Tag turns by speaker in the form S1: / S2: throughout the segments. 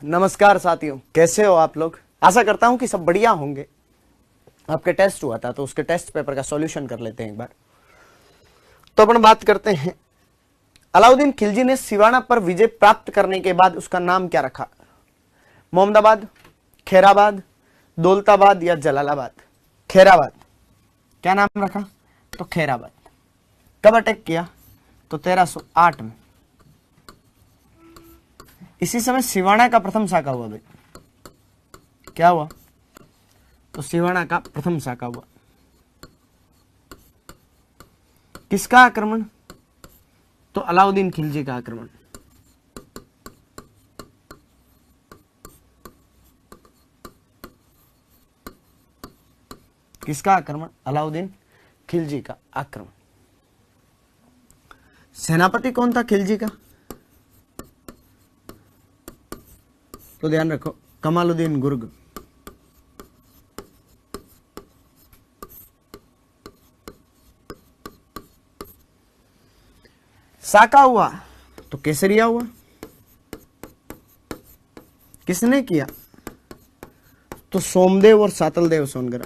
S1: नमस्कार साथियों, कैसे हो आप लोग। आशा करता हूं कि सब बढ़िया होंगे। आपके टेस्ट हुआ था तो उसके टेस्ट पेपर का सॉल्यूशन कर लेते हैं एक बार। तो अपन बात करते हैं, अलाउद्दीन खिलजी ने सिवाना पर विजय प्राप्त करने के बाद उसका नाम क्या रखा? मोहम्मदाबाद, खैराबाद, दौलताबाद या जलालाबाद? खैराबाद। क्या नाम रखा? तो खैराबाद। कब अटैक किया? तो 1308 में। इसी समय सिवाना का प्रथम शाखा हुआ भाई। क्या हुआ? तो सिवाना का प्रथम शाखा हुआ। किसका आक्रमण? तो अलाउद्दीन खिलजी का आक्रमण। किसका आक्रमण? अलाउद्दीन खिलजी का आक्रमण। सेनापति कौन था खिलजी का? तो ध्यान रखो, कमालुद्दीन गुर्ग। साका हुआ तो केसरिया हुआ। किसने किया? तो सोमदेव और सातलदेव सोनगरा।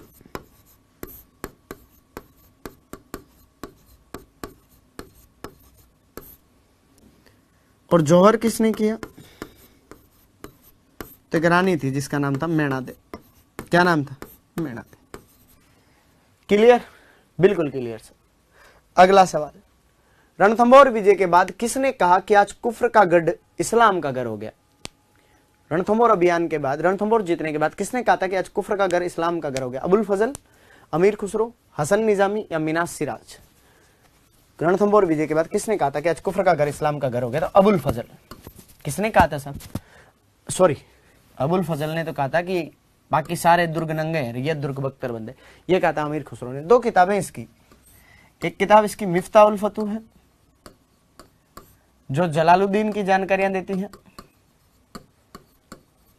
S1: और जौहर किसने किया? तो एक रानी थी जिसका नाम था मैणादे। क्या नाम था? मैणादे। क्लियर? बिल्कुल क्लियर सर। अगला सवाल, रणथंभौर विजय के बाद किसने कहा कि आज कुफ्र का गढ़ इस्लाम का घर हो गया? रणथंभौर अभियान के बाद, रणथंभौर जीतने के बाद किसने कहा था कि आज कुफ्र का घर इस्लाम का घर हो गया? अबुल फजल, अमीर खुसरो, हसन निजामी या मिनास सिराज? रणथंभौर विजय के बाद किसने कहा था कि आज कुफ्र का घर इस्लाम का घर हो गया? तो अबुल फजल। किसने कहा था सर? सॉरी, अबुल फजल ने तो कहा था कि बाकी सारे दुर्ग नंगे हैं, ये दुर्ग बख्तर बंदे, ये कहा था अमीर खुसरो ने। दो किताबें इसकी, एक किताब इसकी मिफ्ताह उल फतूह है जो जलालुद्दीन की जानकारियां देती है,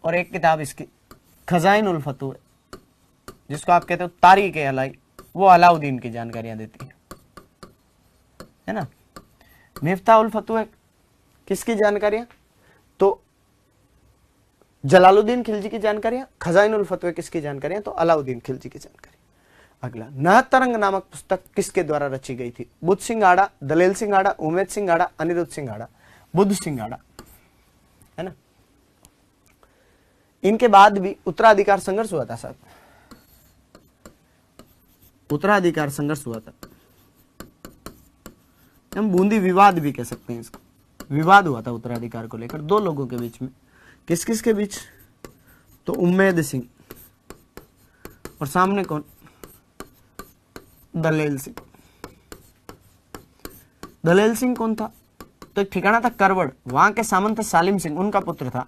S1: और एक किताब इसकी खजाइन उल फतूह है जिसको आप कहते हो तारीख अलाई, वो अलाउद्दीन की जानकारियां देती है ना। मिफ्ताह उल फतूह किसकी जानकारियां? तो जलालुद्दीन खिलजी की जानकारियां। खजाइन उल फतूह किसकी जानकारियां? तो अलाउद्दीन खिलजी की जानकारी। अगला, नहतरंग नामक पुस्तक किसके द्वारा रची गई थी? बुद्ध सिंह आड़ा, दलेल सिंह आड़ा, उमेद सिंह आड़ा, अनिरुद्ध सिंह आड़ा? बुद्ध सिंह आड़ा, है ना। इनके बाद भी उत्तराधिकार संघर्ष हुआ था साहब। उत्तराधिकार संघर्ष हुआ था, हम बूंदी विवाद भी कह सकते हैं इसको। विवाद हुआ था उत्तराधिकार को लेकर दो लोगों के बीच में। किस किस के बीच? तो उम्मेद सिंह और सामने कौन? दलेल सिंह। दलेल सिंह कौन था? तो एक ठिकाना था करवड़, वहां के सामंत सालिम सिंह उनका पुत्र था,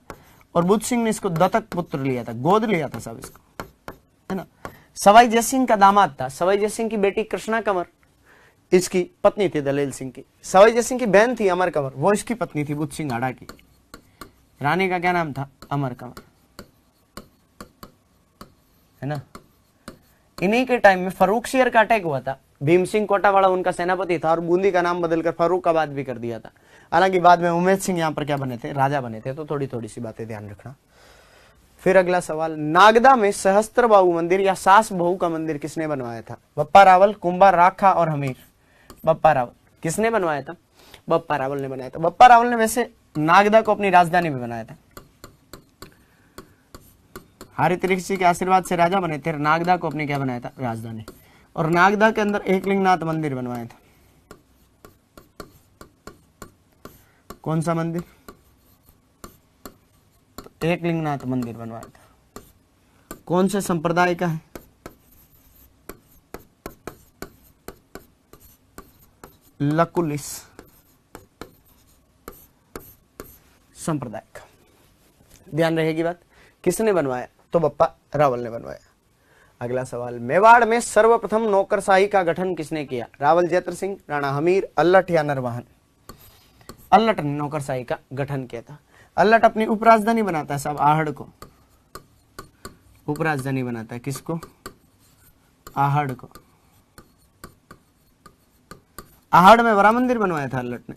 S1: और बुद्ध सिंह ने इसको दत्तक पुत्र लिया था, गोद लिया था सब इसको, है ना। सवाई जय सिंह का दामाद था। सवाई जय सिंह की बेटी कृष्णा कंवर इसकी पत्नी थी दलेल सिंह की। सवाई जय सिंह की बहन थी अमर कंवर, वो इसकी पत्नी थी बुद्ध सिंह आड़ा की। रानी का क्या नाम था? अमर कंवर, है ना। इन्हीं के टाइम में फर्रुख शेर का अटैक हुआ था। भीम सिंह कोटावाला उनका सेनापति था और बूंदी का नाम बदलकर फर्रुखाबाद भी कर दिया था। हालांकि बाद में उमेद सिंह यहाँ पर क्या बने थे? राजा बने थे। तो थोड़ी थोड़ी सी बातें ध्यान रखना। फिर अगला सवाल, नागदा में सहस्त्रबाहु मंदिर या सास बहू का मंदिर किसने बनवाया था? बप्पा रावल, कुंभा राखा और हमीर? बप्पा रावल। किसने बनवाया था? बप्पा रावल ने बनाया था। बप्पा रावल ने वैसे नागदा को अपनी राजधानी में बनाया था। हरित ऋषि के आशीर्वाद से राजा बने थे, नागदा को अपने क्या बनाया था? राजधानी। और नागदा के अंदर एकलिंगनाथ मंदिर बनवाया था। कौन सा मंदिर? तो एकलिंगनाथ मंदिर बनवाया था। कौन से संप्रदाय का है? लकुलिस संप्रदाय का। ध्यान रहेगी बात। किसने बनवाया? तो बप्पा रावल ने बनवाया। अगला सवाल, मेवाड़ में सर्वप्रथम नौकरशाही का गठन किसने किया? रावल जैत्र सिंह, राणा हमीर, अल्लट या नरवाहन? अल्लट ने नौकरशाही का गठन किया था। अल्लट अपनी उपराजधानी बनाता है साहब आहड़ को। उपराजधानी बनाता है किसको? आहड़ को। आहड़ में बड़ा मंदिर बनवाया था अल्लट ने।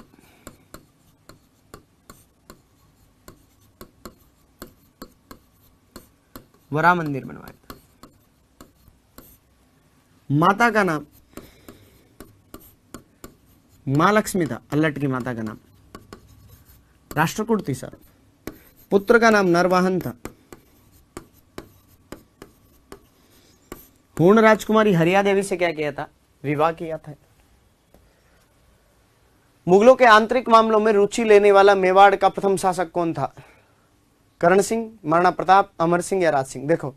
S1: वो राम मंदिर बनवाया था। माता का नाम मां लक्ष्मी था, अल्लट की माता का नाम राष्ट्रकूट थी सर। पुत्र का नाम नरवाहन था। पूर्ण राजकुमारी हरिया देवी से क्या किया था? विवाह किया था। मुगलों के आंतरिक मामलों में रुचि लेने वाला मेवाड़ का प्रथम शासक कौन था? करण सिंह, महाराणा प्रताप, अमर सिंह या राज सिंह? देखो,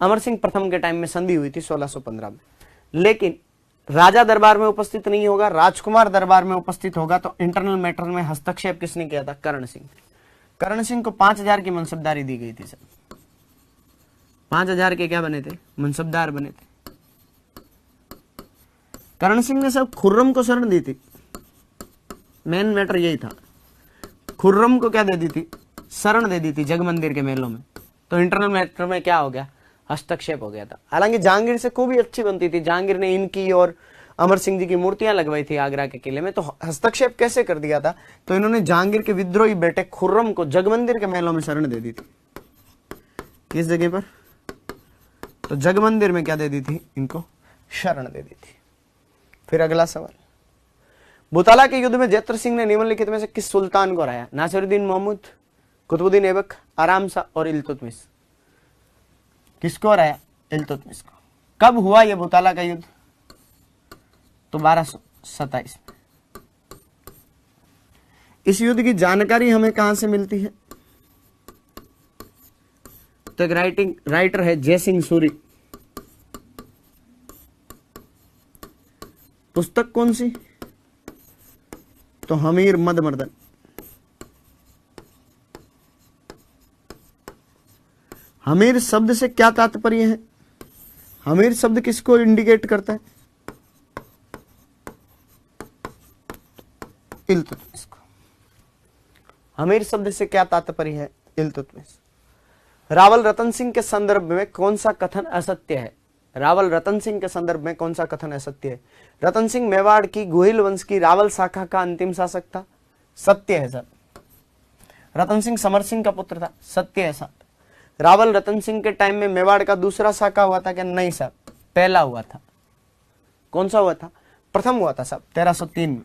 S1: अमर सिंह प्रथम के टाइम में संधि हुई थी 1615 में, लेकिन राजा दरबार में उपस्थित नहीं होगा, राजकुमार दरबार में उपस्थित होगा। तो इंटरनल मैटर में हस्तक्षेप किसने किया था? करण सिंह। करण सिंह को 5000 की मनसबदारी दी गई थी सर। 5000 के क्या बने थे? मनसबदार बने थे। करण सिंह ने सब खुर्रम को शरण दी थी। मेन मैटर यही था, खुर्रम को क्या दे दी थी? शरण दे दी थी जग मंदिर के मेलों में। तो इंटरनल मैटर में क्या हो गया? हस्तक्षेप हो गया था। हालांकि जहांगीर से खूब ही अच्छी बनती थी, जहांगीर ने इनकी और अमर सिंह जी की मूर्तियां लगवाई थी आगरा के किले में। तो हस्तक्षेप कैसे कर दिया था? तो इन्होंने जहांगीर के विद्रोही बेटे खुर्रम को जगमंदिर के मेलों में शरण दे दी थी। किस जगह पर? तो जगमंदिर में क्या दे दी थी? इनको शरण दे दी थी। फिर अगला सवाल, बुताला के युद्ध में जैत्र सिंह ने निम्नलिखित में से किस सुल्तान को हराया? नासिरुद्दीन महमूद, कुतुबुद्दीन ऐबक, आराम शाह और इल्तुतमिश? किसको हराया? इल्तुतमिश को। कब हुआ यह बुताला का युद्ध? तो 1227 में। इस युद्ध की जानकारी हमें कहां से मिलती है? तो एक राइटर है जयसिंह सूरी। पुस्तक कौन सी? तो हमीर मदमर्दन। हमीर शब्द से क्या तात्पर्य है? हमीर शब्द किसको इंडिकेट करता है? इल्तुतमिश को। हमीर शब्द से क्या तात्पर्य है? इल्तुतमिश। रावल रतन सिंह के संदर्भ में कौन सा कथन असत्य है? रावल रतन सिंह के संदर्भ में कौन सा कथन असत्य है? रतन सिंह मेवाड़ की गुहिल वंश की रावल शाखा का अंतिम शासक था, सत्य है सर। रतन सिंह समर सिंह का पुत्र था, सत्य है सर। रावल रतन सिंह के टाइम में मेवाड़ का दूसरा शाखा हुआ था क्या? नहीं सर, पहला हुआ था। कौन सा हुआ था? प्रथम हुआ था साहब, 1303 में।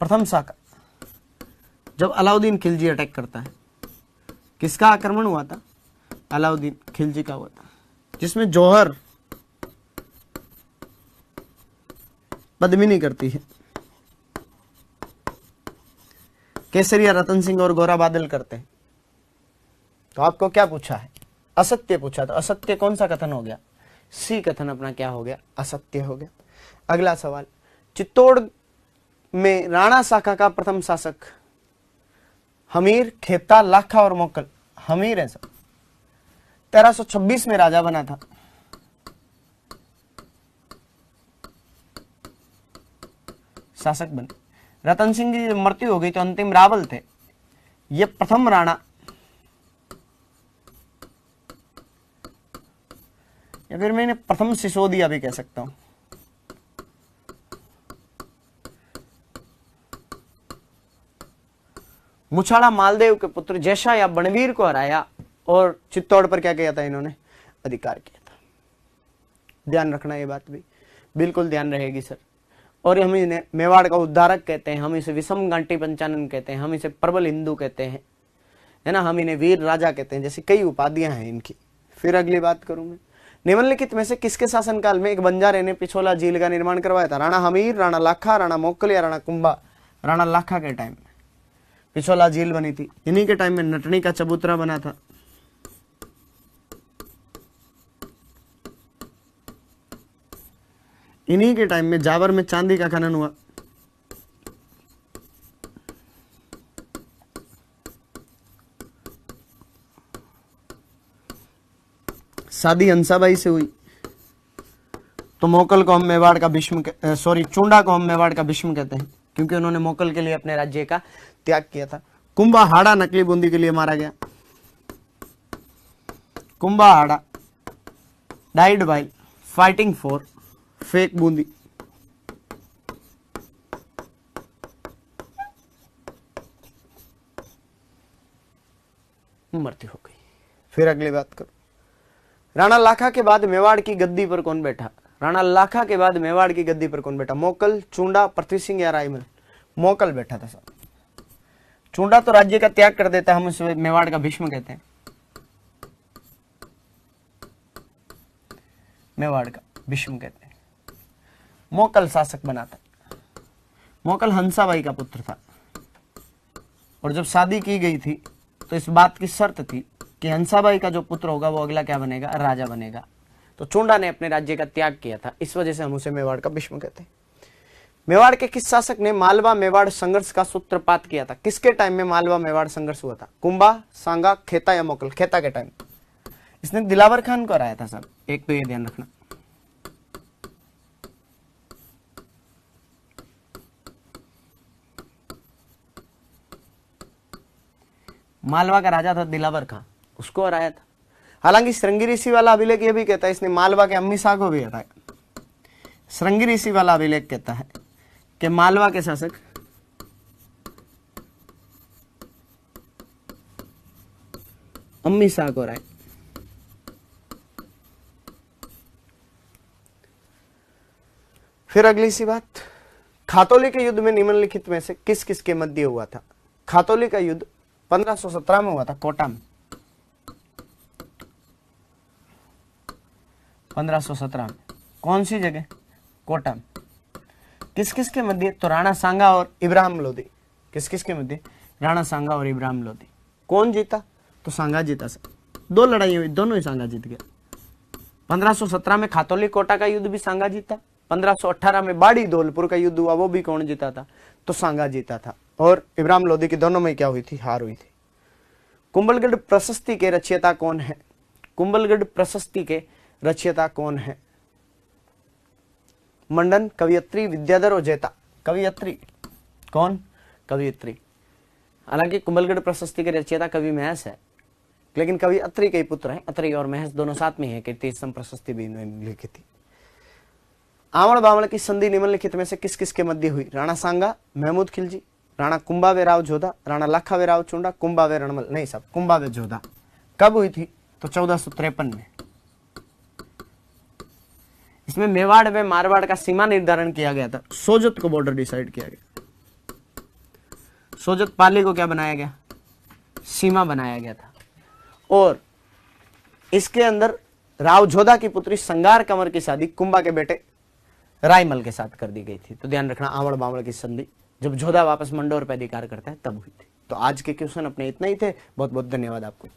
S1: प्रथम शाखा जब अलाउद्दीन खिलजी अटैक करता है। किसका आक्रमण हुआ था? अलाउद्दीन खिलजी का हुआ था, जिसमें जौहर पद्मिनी करती है, केसरिया रतन सिंह और गोरा बादल करते हैं। तो आपको क्या पूछा है? असत्य पूछा। तो असत्य कौन सा कथन हो गया? सी कथन अपना क्या हो गया? असत्य हो गया। अगला सवाल, चित्तौड़ में राणा शाखा का प्रथम शासक? हमीर, खेता, लाखा और मोक्कल? हमीर है सर। 1326 में राजा बना था। शासक बने। रतन सिंह की मृत्यु हो गई तो अंतिम रावल थे। ये प्रथम राणा, या फिर मैं इन्हें प्रथम सिसोदिया भी कह सकता हूं। मुछाड़ा मालदेव के पुत्र जैशा या बनवीर को हराया और चित्तौड़ पर क्या किया था? इन्होंने अधिकार किया था। ध्यान रखना, ये बात भी बिल्कुल ध्यान रहेगी सर। और हम इन्हें मेवाड़ का उद्धारक कहते हैं, हम इसे विषम गांटी पंचानन कहते हैं, हम इसे प्रबल हिंदू कहते हैं, है ना, हम इन्हें वीर राजा कहते हैं, जैसी कई उपाधियां हैं इनकी। फिर अगली बात करूं मैं, निम्नलिखित में से किसके शासनकाल में एक बंजारे ने पिछोला झील का निर्माण करवाया था? राणा हमीर, राणा लाखा, राणा मोक्कल या राणा कुंभा? राणा लाखा के टाइम में पिछोला झील बनी थी। इन्हीं के टाइम में नटनी का चबूतरा बना था। इन्हीं के टाइम में जावर में चांदी का खनन हुआ। शादी हंसाबाई से हुई। तो मोकल को हम मेवाड़ का भीष्म, चूंडा को हम मेवाड़ का भीष्म कहते हैं, क्योंकि उन्होंने मोकल के लिए अपने राज्य का त्याग किया था। कुंभा हाड़ा नकली बूंदी के लिए मारा गया। Kumbha Hada died by fighting for fake Bundi. मृत्यु हो गई। फिर अगली बात करो, राणा लाखा के बाद मेवाड़ की गद्दी पर कौन बैठा? राणा लाखा के बाद मेवाड़ की गद्दी पर कौन बैठा? मोकल, चूंडा, पृथ्वी सिंह या रायमल? मोकल बैठा था साहब। चूंडा तो राज्य का त्याग कर देता, हम उसे मेवाड़ का भीष्म कहते हैं। मेवाड़ का भीष्म कहते हैं। मोकल शासक बना था। मोकल हंसाबाई का पुत्र था, और जब शादी की गई थी तो इस बात की शर्त थी कि हंसाबाई का जो पुत्र होगा वो अगला क्या बनेगा? राजा बनेगा। तो चूंडा ने अपने राज्य का त्याग किया था, इस वजह से हम उसे मेवाड़ का भीष्म कहते हैं। मेवाड़ के किस शासक ने मालवा मेवाड़ संघर्ष का सूत्रपात किया था? किसके टाइम में मालवा मेवाड़ संघर्ष हुआ था? कुंभा, सांगा, खेता या मोकल? खेता के टाइम। इसने दिलावर खान को हराया था साहब, एक तो ये ध्यान रखना। मालवा का राजा था दिलावर खान, उसको हराया था। हालांकि श्रृंगी ऋषि वाला अभिलेख ये भी कहता है इसने मालवा के अम्मी शाह को भी हराया। श्रृंगी ऋषि वाला अभिलेख कहता है कि मालवा के शासक अम्मी शाह को हराया। फिर अगली सी बात, खातौली के युद्ध में निम्नलिखित में से किस किस के मध्य हुआ था? खातौली का युद्ध 1517 में हुआ था, कोटा में। 1517 में कौन सी जगह? कोटा में। किस किस के मध्य? तो राणा सांगा और इब्राहिम लोदी। किस किस के मध्य? राणा सांगा और इब्राहिम लोदी। कौन जीता? तो सांगा जीता सर। दो लड़ाई हुई, दोनों ही सांगा जीत गया। 1517 में खातौली कोटा का युद्ध भी सांगा जीता। 1518 में बाड़ी धौलपुर का युद्ध हुआ, वो भी कौन जीता था? तो सांगा जीता था। और इब्राहिम लोदी की दोनों में क्या हुई थी? हार हुई थी। कुंभलगढ़ प्रशस्ति के रचयिता कौन है? कुंभलगढ़ प्रशस्ति के रचयिता कौन है? मंडन, कवियत्री, विद्याधर और जैता? कवियत्री। कौन? कवियत्री। हालांकि कुंभलगढ़ प्रशस्ति के रचयिता कवि महेश है, लेकिन कवि अत्रि के पुत्र हैं। अत्रि और महेश दोनों साथ में है, कीर्तिस्तंभ प्रशस्ति भी इन्होंने लिखी थी। आवड़ बावड़ की संधि निम्नलिखित में से किस किस के मध्य हुई? राणा सांगा, महमूद खिलजी, राणा कुंभावे राव जोधा, राणा लाखावे राव चुंडा, कुंभावे रणमल? नहीं साहब, कुंभावे जोधा। कब हुई थी? तो 1453 में। इसमें मेवाड़ व मारवाड़ का सीमा निर्धारण किया गया था। सोजत को बॉर्डर डिसाइड किया गया। सोजत पाली को क्या बनाया गया? सीमा बनाया गया था। और इसके अंदर राव जोधा की पुत्री संगार कंवर की शादी कुंभा के बेटे रायमल के साथ कर दी गई थी। तो ध्यान रखना, आवड़ बावड़ की संधि जब जोधा वापस मंडोर पर अधिकार करता है तब हुई थी। तो आज के क्वेश्चन अपने इतना ही थे। बहुत बहुत धन्यवाद आपको।